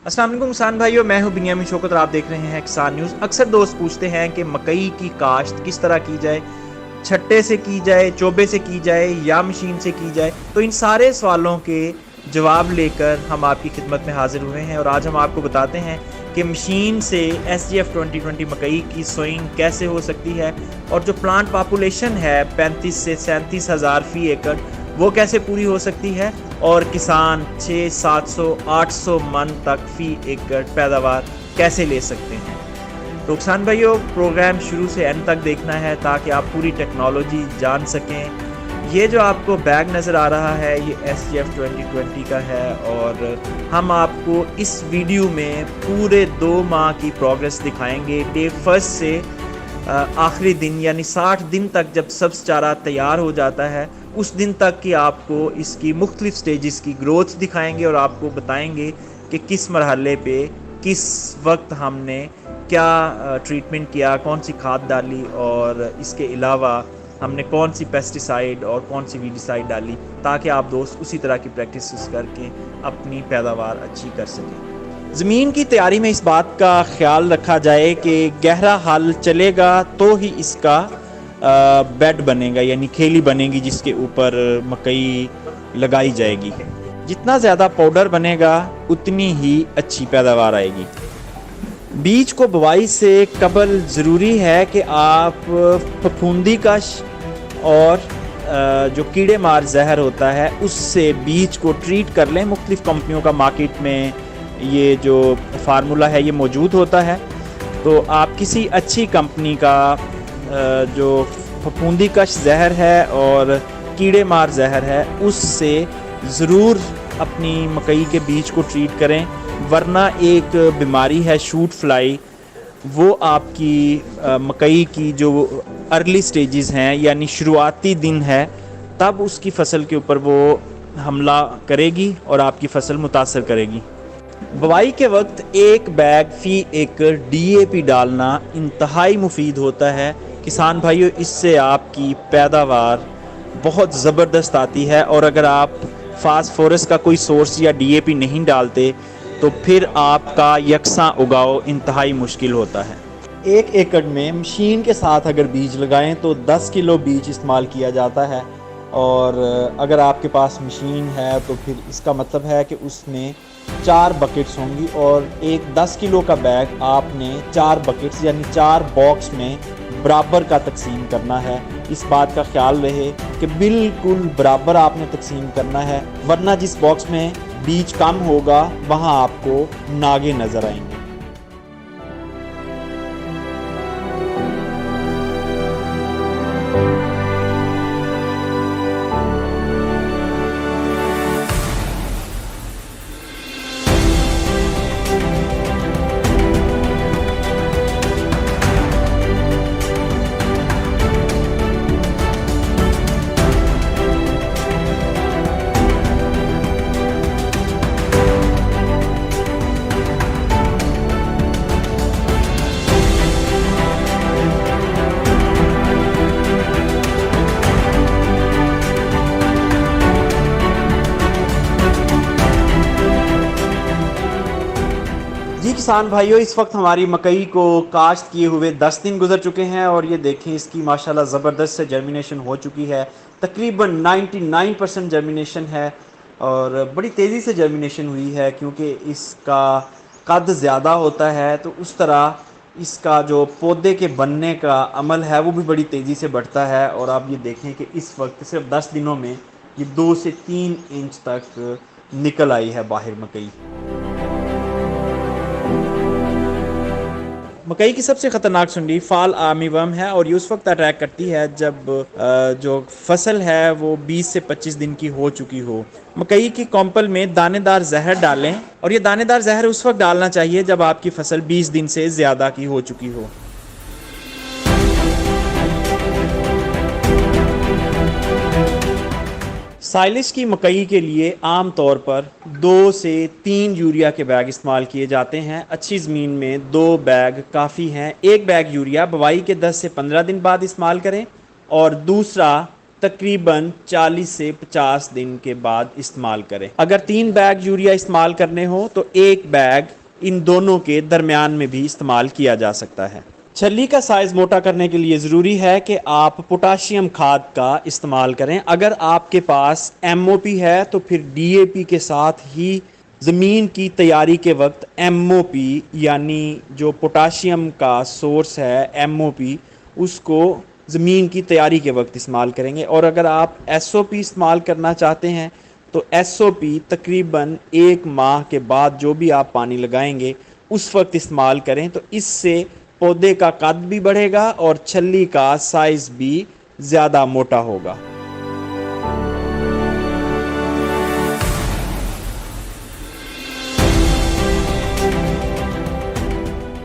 السلام علیکم کسان بھائیو، میں ہوں بنیامین شوکت اور آپ دیکھ رہے ہیں کسان نیوز۔ اکثر دوست پوچھتے ہیں کہ مکئی کی کاشت کس طرح کی جائے، چھٹے سے کی جائے، چوبے سے کی جائے یا مشین سے کی جائے۔ تو ان سارے سوالوں کے جواب لے کر ہم آپ کی خدمت میں حاضر ہوئے ہیں، اور آج ہم آپ کو بتاتے ہیں کہ مشین سے SGF 2020 مکئی کی سوئنگ کیسے ہو سکتی ہے، اور جو پلانٹ پاپولیشن ہے 35 سے 37 ہزار فی ایکڑ، وہ کیسے پوری ہو سکتی ہے، اور کسان 600 700 800 من تک فی ایکڑ پیداوار کیسے لے سکتے ہیں۔ تو کسان بھائیو، پروگرام شروع سے اینڈ تک دیکھنا ہے تاکہ آپ پوری ٹیکنالوجی جان سکیں۔ یہ جو آپ کو بیگ نظر آ رہا ہے یہ SGF 2020 کا ہے، اور ہم آپ کو اس ویڈیو میں پورے 2 ماہ کی پروگرس دکھائیں گے، ڈے 1 سے آخری دن یعنی 60 دن تک جب سبز چارہ تیار ہو جاتا ہے اس دن تک کہ آپ کو اس کی مختلف سٹیجز کی گروتھ دکھائیں گے، اور آپ کو بتائیں گے کہ کس مرحلے پہ کس وقت ہم نے کیا ٹریٹمنٹ کیا، کون سی کھاد ڈالی، اور اس کے علاوہ ہم نے کون سی پیسٹیسائیڈ اور کون سی ویڈیسائیڈ ڈالی، تاکہ آپ دوست اسی طرح کی پریکٹسز کر کے اپنی پیداوار اچھی کر سکیں۔ زمین کی تیاری میں اس بات کا خیال رکھا جائے کہ گہرا حل چلے گا تو ہی اس کا بیڈ بنے گا، یعنی کھیلی بنے گی جس کے اوپر مکئی لگائی جائے گی۔ جتنا زیادہ پاؤڈر بنے گا اتنی ہی اچھی پیداوار آئے گی۔ بیج کو بوائی سے قبل ضروری ہے کہ آپ پھپھوندی کش اور جو کیڑے مار زہر ہوتا ہے اس سے بیج کو ٹریٹ کر لیں۔ مختلف کمپنیوں کا مارکیٹ میں یہ جو فارمولا ہے یہ موجود ہوتا ہے، تو آپ کسی اچھی کمپنی کا جو پھپھوندی کش زہر ہے اور کیڑے مار زہر ہے اس سے ضرور اپنی مکئی کے بیج کو ٹریٹ کریں، ورنہ ایک بیماری ہے شوٹ فلائی، وہ آپ کی مکئی کی جو ارلی سٹیجز ہیں یعنی شروعاتی دن ہے تب اس کی فصل کے اوپر وہ حملہ کرے گی اور آپ کی فصل متاثر کرے گی۔ بوائی کے وقت 1 بیگ فی ایکڑ DAP ڈالنا انتہائی مفید ہوتا ہے کسان بھائیو، اس سے آپ کی پیداوار بہت زبردست آتی ہے، اور اگر آپ فاسفورس کا کوئی سورس یا DAP نہیں ڈالتے تو پھر آپ کا یکساں اگاؤ انتہائی مشکل ہوتا ہے۔ 1 ایکڑ میں مشین کے ساتھ اگر بیج لگائیں تو 10 کلو بیج استعمال کیا جاتا ہے، اور اگر آپ کے پاس مشین ہے تو پھر اس کا مطلب ہے کہ اس میں 4 بکٹس ہوں گی، اور ایک 10 کلو کا بیگ آپ نے 4 بکٹس یعنی 4 باکس میں برابر کا تقسیم کرنا ہے۔ اس بات کا خیال رہے کہ بالکل برابر آپ نے تقسیم کرنا ہے، ورنہ جس باکس میں بیج کم ہوگا وہاں آپ کو ناگے نظر آئیں گے۔ کسان بھائیو، اس وقت ہماری مکئی کو کاشت کیے ہوئے 10 دن گزر چکے ہیں، اور یہ دیکھیں اس کی ماشاءاللہ زبردست سے جرمینیشن ہو چکی ہے، تقریباً 99% جرمینیشن ہے، اور بڑی تیزی سے جرمینیشن ہوئی ہے کیونکہ اس کا قد زیادہ ہوتا ہے، تو اس طرح اس کا جو پودے کے بننے کا عمل ہے وہ بھی بڑی تیزی سے بڑھتا ہے، اور آپ یہ دیکھیں کہ اس وقت صرف 10 دنوں میں یہ 2 سے 3 انچ تک نکل آئی ہے باہر مکئی۔ مکئی کی سب سے خطرناک سنڈی فال آرمی ورم ہے، اور یہ اس وقت اٹیک کرتی ہے جب جو فصل ہے وہ 20 سے 25 دن کی ہو چکی ہو۔ مکئی کی کمپل میں دانے دار زہر ڈالیں، اور یہ دانے دار زہر اس وقت ڈالنا چاہیے جب آپ کی فصل 20 دن سے زیادہ کی ہو چکی ہو۔ سائلش کی مکئی کے لیے عام طور پر 2 سے 3 یوریا کے بیگ استعمال کیے جاتے ہیں۔ اچھی زمین میں 2 بیگ کافی ہیں۔ 1 بیگ یوریا بوائی کے 10 سے 15 دن بعد استعمال کریں، اور دوسرا تقریباً 40 سے 50 دن کے بعد استعمال کریں۔ اگر 3 بیگ یوریا استعمال کرنے ہو تو 1 بیگ ان دونوں کے درمیان میں بھی استعمال کیا جا سکتا ہے۔ چھلی کا سائز موٹا کرنے کے لیے ضروری ہے کہ آپ پوٹاشیم کھاد کا استعمال کریں۔ اگر آپ کے پاس ایم او پی ہے تو پھر ڈی اے پی کے ساتھ ہی زمین کی تیاری کے وقت ایم او پی یعنی جو پوٹاشیم کا سورس ہے ایم او پی اس کو زمین کی تیاری کے وقت استعمال کریں گے۔ اور اگر آپ ایس او پی استعمال کرنا چاہتے ہیں تو ایس او پی تقریباً 1 ماہ کے بعد جو بھی آپ پانی لگائیں گے اس وقت استعمال کریں، تو اس سے پودے کا قد بھی بڑھے گا اور چھلی کا سائز بھی زیادہ موٹا ہوگا۔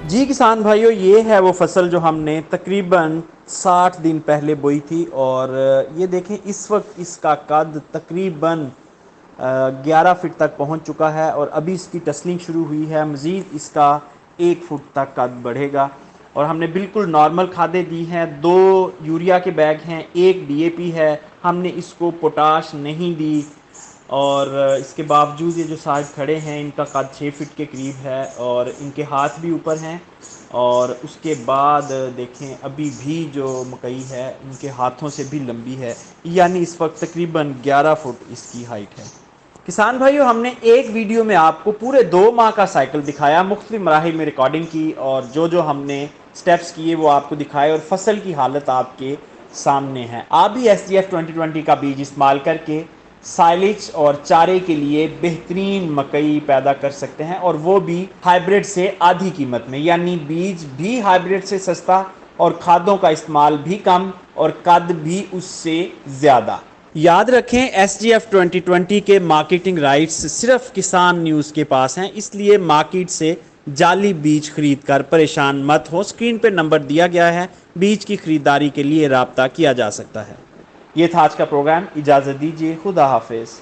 جی کسان بھائیو، یہ ہے وہ فصل جو ہم نے تقریباً 60 دن پہلے بوئی تھی، اور یہ دیکھیں اس وقت اس کا قد تقریباً 11 فٹ تک پہنچ چکا ہے، اور ابھی اس کی ٹسلنگ شروع ہوئی ہے، مزید اس کا 1 فٹ تک قد بڑھے گا۔ اور ہم نے بالکل نارمل کھادیں دی ہیں، 2 یوریا کے بیگ ہیں، 1 ڈی اے پی ہے، ہم نے اس کو پوٹاش نہیں دی، اور اس کے باوجود یہ جو سائز کھڑے ہیں ان کا قد 6 فٹ کے قریب ہے، اور ان کے ہاتھ بھی اوپر ہیں، اور اس کے بعد دیکھیں ابھی بھی جو مکئی ہے ان کے ہاتھوں سے بھی لمبی ہے، یعنی اس وقت تقریباً 11 فٹ اس کی ہائٹ ہے۔ کسان بھائیو، ہم نے ایک ویڈیو میں آپ کو پورے 2 ماہ کا سائیکل دکھایا، مختلف مراحل میں ریکارڈنگ کی، اور جو ہم نے سٹیپس کیے وہ آپ کو دکھائے، اور فصل کی حالت آپ کے سامنے ہے۔ آپ بھی ایس ڈی ایف 2020 کا بیج استعمال کر کے سائلیج اور چارے کے لیے بہترین مکئی پیدا کر سکتے ہیں، اور وہ بھی ہائیبریڈ سے آدھی قیمت میں، یعنی بیج بھی ہائیبریڈ سے سستا اور کھادوں کا استعمال بھی کم اور قد بھی اس سے زیادہ۔ یاد رکھیں ایس ڈی ایف 2020 کے مارکیٹنگ رائٹس صرف کسان نیوز کے پاس ہیں، اس لیے مارکیٹ سے جعلی بیج خرید کر پریشان مت ہو۔ اسکرین پہ نمبر دیا گیا ہے، بیج کی خریداری کے لیے رابطہ کیا جا سکتا ہے۔ یہ تھا آج کا پروگرام، اجازت دیجیے، خدا حافظ۔